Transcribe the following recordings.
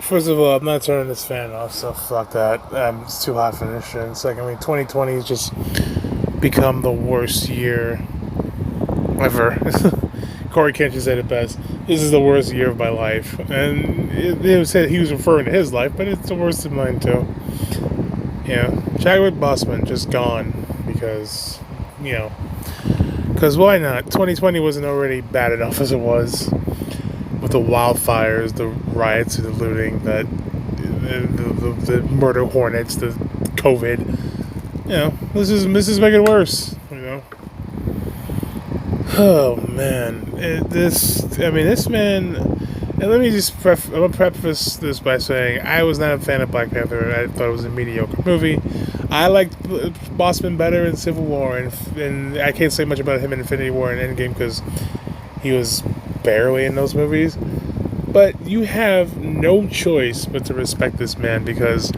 First of all, I'm not turning this fan off, so fuck that. It's too hot for this shit. Secondly, 2020 has just become the worst year ever. Corey Kenshin said it best. This is the worst year of my life, and it said he was referring to his life, but it's the worst of mine too. Yeah, Chadwick Boseman just gone because because why not? 2020 wasn't already bad enough as it was with the wildfires, the riots, the looting, the murder hornets, the COVID. This is making it worse. Oh man, this man. And let me just I'm gonna preface this by saying I was not a fan of Black Panther. I thought it was a mediocre movie. I liked Bossman better in Civil War, and I can't say much about him in Infinity War and Endgame because he was barely in those movies. But you have no choice but to respect this man because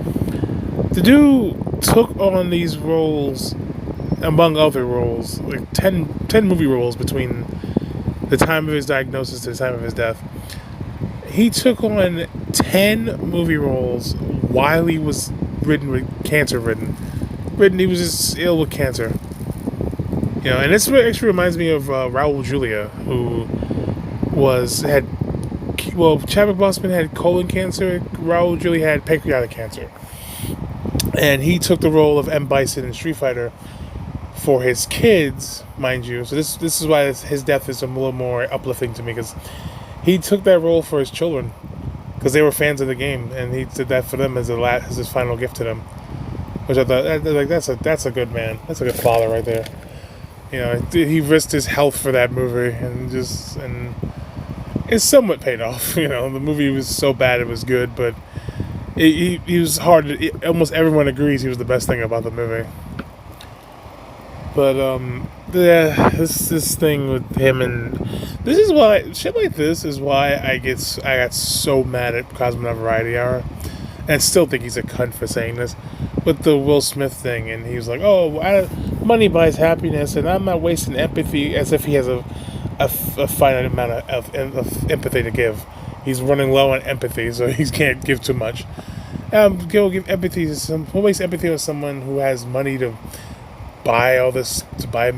the dude took on these roles, among other roles, like 10 movie roles between the time of his diagnosis to the time of his death. He took on 10 movie roles while he was cancer ridden. He was just ill with cancer. And this actually reminds me of Raul Julia, who Chadwick Boseman had colon cancer. Raul Julia had pancreatic cancer. And he took the role of M. Bison in Street Fighter for his kids, mind you. So this is why his death is a little more uplifting to me, because he took that role for his children because they were fans of the game, and he did that for them as his final gift to them. Which I thought, that's a good man. That's a good father right there. He risked his health for that movie, and it's somewhat paid off. The movie was so bad it was good, but he was hard. Almost everyone agrees he was the best thing about the movie. But yeah, this thing with him, and this is why shit like this is why I got so mad at Cosmonaut Variety Hour, and I still think he's a cunt for saying this, with the Will Smith thing, and he was like, "Oh, money buys happiness, and I'm not wasting empathy," as if he has a finite amount of empathy to give. He's running low on empathy, so he can't give too much. Go give empathy to we'll waste empathy on someone who has money to buy all this, to buy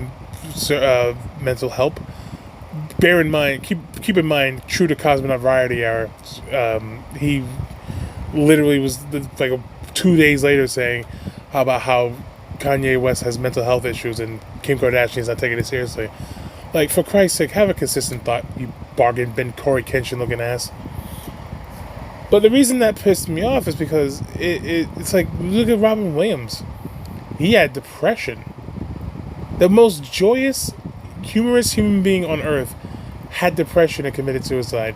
mental help. Bear in mind, keep in mind, true to Cosmonaut Variety Hour, he literally was 2 days later saying about how Kanye West has mental health issues and Kim Kardashian is not taking it seriously. Like, for Christ's sake, have a consistent thought, you bargain bin Corey Kenshin looking ass. But the reason that pissed me off is because it's like, look at Robin Williams. He had depression. The most joyous, humorous human being on earth had depression and committed suicide.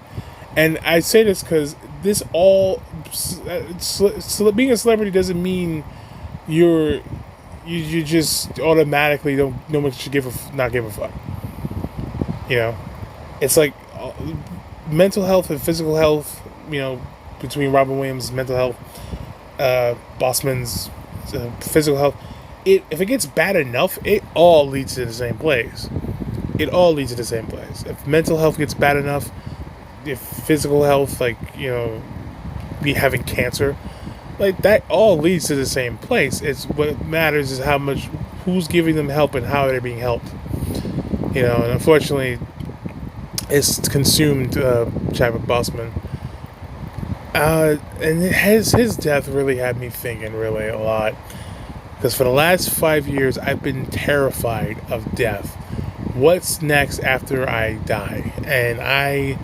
And I say this because being a celebrity doesn't mean you just automatically don't know what you not give a fuck. It's like mental health and physical health. Between Robin Williams' mental health, Bossman's physical health. If it gets bad enough, it all leads to the same place. If mental health gets bad enough, if physical health, be having cancer, that all leads to the same place. It's what matters is who's giving them help and how they're being helped. And unfortunately, it's consumed Chadwick Boseman. And his death really had me thinking really a lot. Because for the last 5 years, I've been terrified of death. What's next after I die? And I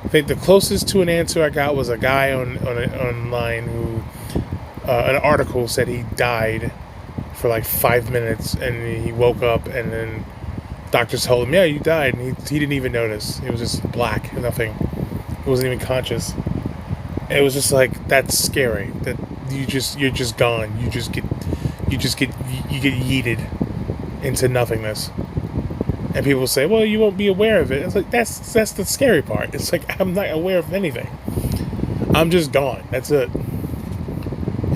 think the closest to an answer I got was a guy online who, an article said he died for 5 minutes, and he woke up, and then doctors told him, "Yeah, you died," and he didn't even notice. It was just black, nothing. He wasn't even conscious. It was just that's scary. That you're just gone. You get yeeted into nothingness. And people say, "Well, you won't be aware of it." It's like that's the scary part. It's like I'm not aware of anything. I'm just gone. That's it.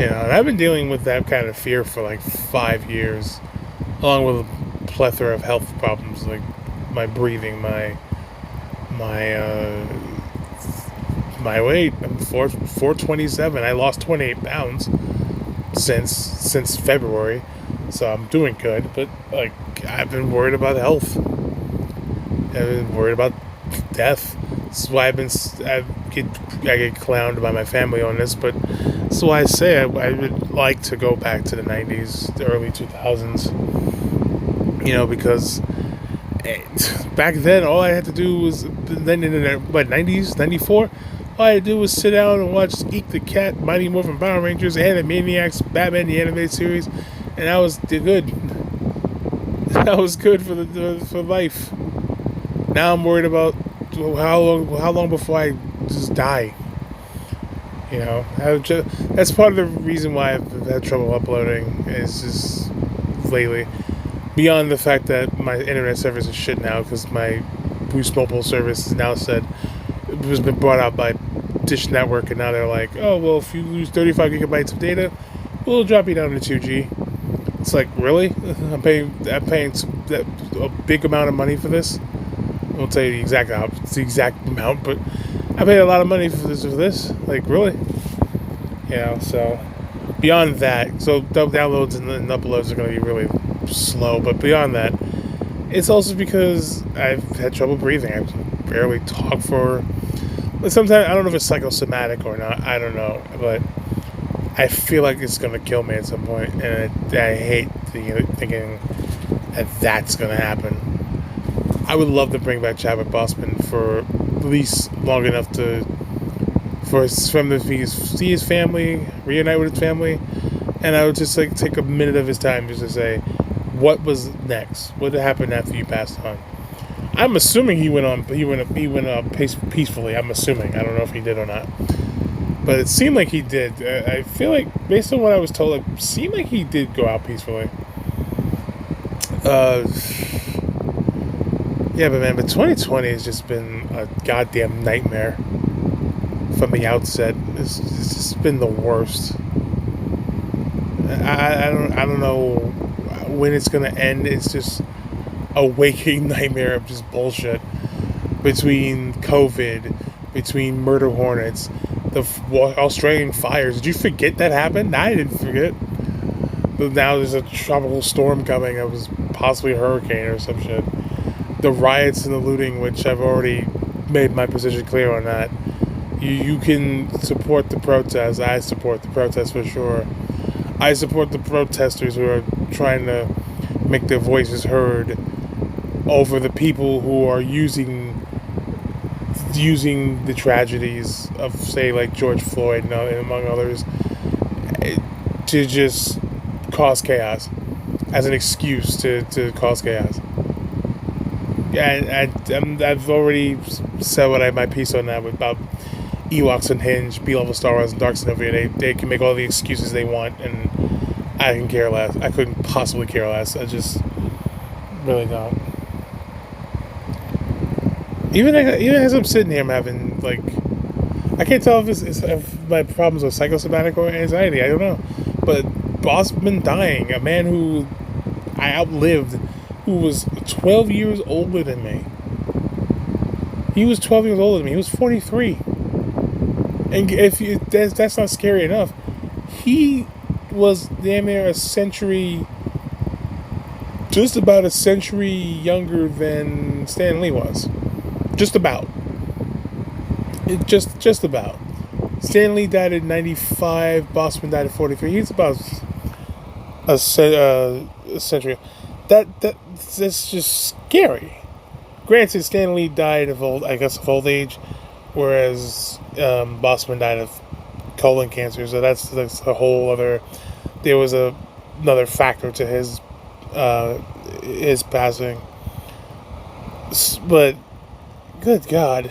And I've been dealing with that kind of fear for 5 years, along with a plethora of health problems like my breathing, my my weight. I'm 427. I lost 28 pounds since February, so I'm doing good. But like, I've been worried about health. I've been worried about death. That's why I get clowned by my family on this, but that's why I say I would like to go back to the 90s, the early 2000s. Because back then all I had to do was then in the 90s, 94. All I had to do was sit down and watch Eek the Cat, Mighty Morphin Power Rangers, Animaniacs, Batman the Animated Series, and I was good. I was good for life. Now I'm worried about how long before I just die. That's part of the reason why I've had trouble uploading is just lately. Beyond the fact that my internet service is shit now because my Boost Mobile service is now said it was been brought out by Dish Network, and now they're like, oh well, if you lose 35 gigabytes of data, we'll drop you down to 2G. It's like, really? I'm paying a big amount of money for this. I won't tell you the exact amount, but I paid a lot of money for this. Like, really? So beyond that, so downloads and uploads are going to be really slow, but beyond that, it's also because I've had trouble breathing. I barely talk for sometimes. I don't know if it's psychosomatic or not, I don't know, but I feel like it's gonna kill me at some point, and I hate thinking that that's gonna happen. I would love to bring back Chadwick Boseman for at least long enough for him to see his family, reunite with his family, and I would just like take a minute of his time just to say, what was next? What happened after you passed on? I'm assuming he went peacefully. I'm assuming. I don't know if he did or not, but it seemed like he did. I feel like, based on what I was told, it seemed like he did go out peacefully. Yeah, but 2020 has just been a goddamn nightmare from the outset. It's just been the worst. I don't know when it's gonna end. It's just a waking nightmare of just bullshit. Between COVID, between murder hornets, the Australian fires. Did you forget that happened? I didn't forget. But now there's a tropical storm coming. It was possibly a hurricane or some shit. The riots and the looting, which I've already made my position clear on that. You can support the protests. I support the protests for sure. I support the protesters who are trying to make their voices heard over the people who are using the tragedies of, say, like George Floyd and among others, to just cause chaos as an excuse to cause chaos. I've already said my piece on that about Ewoks Unhinged, B-level Star Wars, and Dark Snow. They can make all the excuses they want, and I can care less. I couldn't possibly care less. I just really don't. Even as I'm sitting here, I'm having, like, I can't tell if my problems are psychosomatic or anxiety. I don't know. But Boseman dying, a man who I outlived, who was 12 years older than me. He was 12 years older than me. He was 43. And if that's not scary enough, he was damn near a century, just about a century younger than Stan Lee was. Just about. Just about. Stan Lee died at 95. Boseman died at 43. He's about a century. That's just scary. Granted, Stan Lee died of old age, whereas Boseman died of colon cancer. So that's a whole other. There was another factor to his passing. But good God,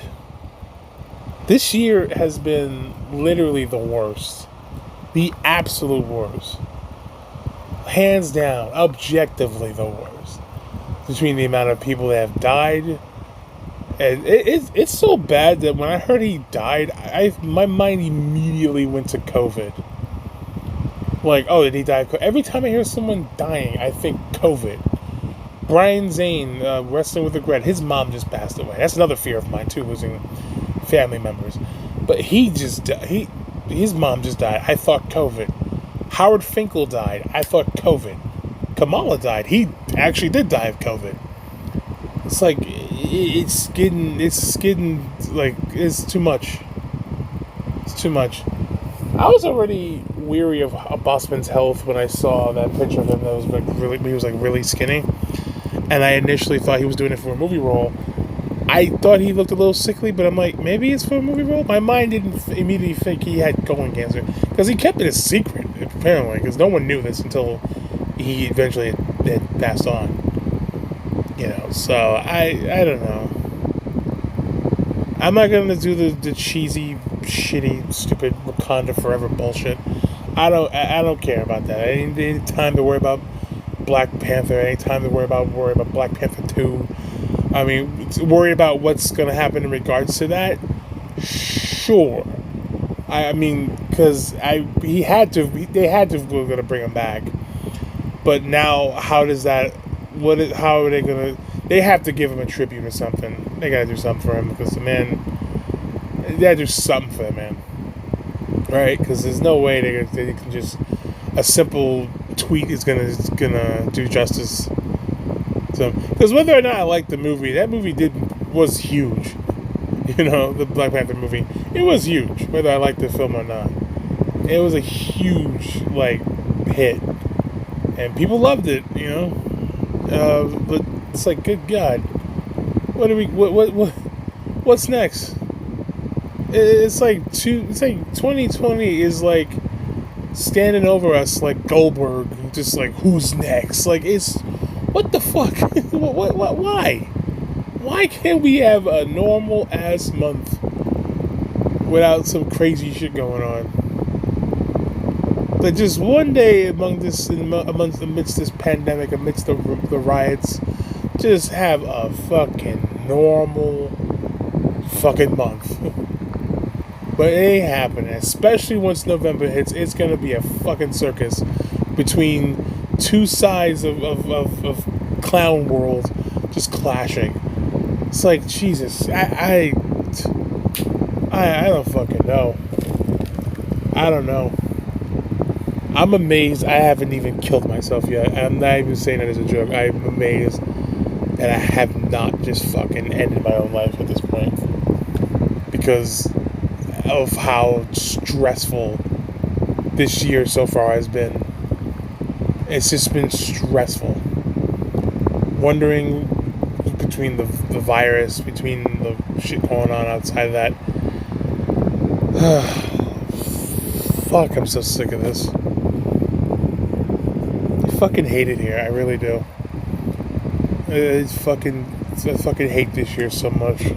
this year has been literally the worst, the absolute worst, hands down, objectively the worst. Between the amount of people that have died, and it's so bad that when I heard he died, my mind immediately went to COVID. Like, oh, did he die of COVID? Every time I hear someone dying, I think COVID. Brian Zane, Wrestling with Regret, his mom just passed away. That's another fear of mine too, losing family members. But his mom just died. I thought COVID. Howard Finkel died. I thought COVID. Kamala died. He actually did die of COVID. It's like it's getting like it's too much. It's too much. I was already weary of Boseman's health when I saw that picture of him that was like really skinny, and I initially thought he was doing it for a movie role. I thought he looked a little sickly, but I'm like, maybe it's for a movie role. My mind didn't immediately think he had colon cancer because he kept it a secret apparently, because no one knew this until he eventually had passed on. So I don't know. I'm not gonna do the cheesy, shitty, stupid Wakanda Forever bullshit. I don't care about that. I ain't any time to worry about Black Panther. Any time to worry about Black Panther 2. I mean, worry about what's gonna happen in regards to that. Sure. I mean, because they had to we're gonna bring him back. But now, how does that? How are they gonna? They have to give him a tribute or something. They gotta do something for him because the man. They gotta do something for the man, right? Because there's no way they can just a simple tweet is gonna do justice. So, because whether or not I like the movie, that movie was huge. The Black Panther movie, it was huge. Whether I liked the film or not, it was a huge hit, and people loved it. But it's like, good God, what's next? It's like 2020 is like standing over us like Goldberg, just like, who's next? Like, it's what the fuck? Why can't we have a normal ass month without some crazy shit going on? But just one day amidst this pandemic, amidst the riots, just have a fucking normal fucking month. But it ain't happening. Especially once November hits, it's gonna be a fucking circus between two sides of clown world just clashing. It's like, Jesus, I don't fucking know. I don't know. I'm amazed I haven't even killed myself yet. I'm not even saying that as a joke. I'm amazed that I have not just fucking ended my own life at this point. Because of how stressful this year so far has been. It's just been stressful. Wondering between the virus, between the shit going on outside of that. Fuck, I'm so sick of this. I fucking hate it here. I really do. I fucking hate this year so much.